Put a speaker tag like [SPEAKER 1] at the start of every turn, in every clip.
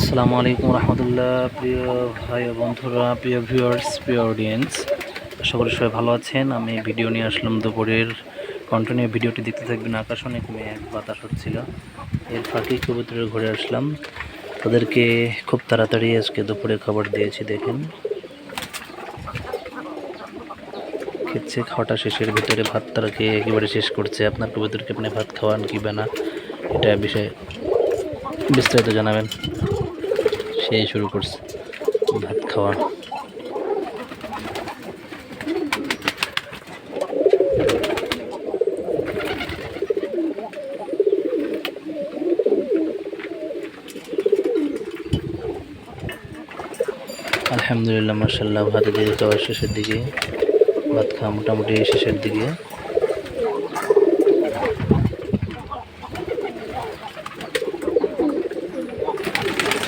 [SPEAKER 1] আসসালামু আলাইকুম রহমতুল্লাহ। প্রিয় ভাই ও বন্ধুরা, প্রিয় ভিউয়ার্স, প্রিয় অডিয়েন্স, আশা করি সবাই ভালো আছেন। আমি ভিডিও নিয়ে আসলাম দুপুরের। কন্টিনিউ ভিডিওটি দেখতে থাকবেন। আকাশ অনেক মেঘ, বাতাস হচ্ছিল, এর ফাঁকে কবুতরের ঘরে আসলাম। তাদেরকে খুব তাড়াতাড়ি আজকে দুপুরে খাবার দিয়েছি। দেখেন খেচ্ছে, খাওয়াটা শেষের ভিতরে ভাত তারাকে একেবারে শেষ করছে। আপনার কবুতরকে আপনি ভাত খাওয়ান কি না, এটা বিষয়ে বিস্তারিত জানাবেন। সেই শুরু করছে ভাত খাওয়া। আলহামদুলিল্লাহ, মাশাআল্লাহ, ভাত দিয়ে খাওয়ার শেষের দিকে, ভাত খাওয়া মোটামুটি শেষের দিকে।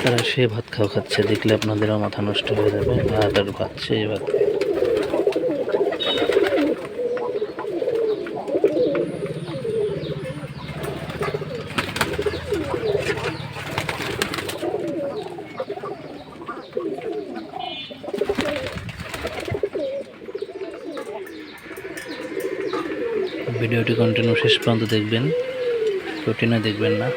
[SPEAKER 1] তারা সে ভাত খাচ্ছে, দেখলে আপনাদেরও মাথা নষ্ট হয়ে যাবে। ভাত আর ভাত, সেই ভাত। ভিডিওটি কন্টিনিউ শেষ পর্যন্ত দেখবেন, রুটিনে দেখবেন না।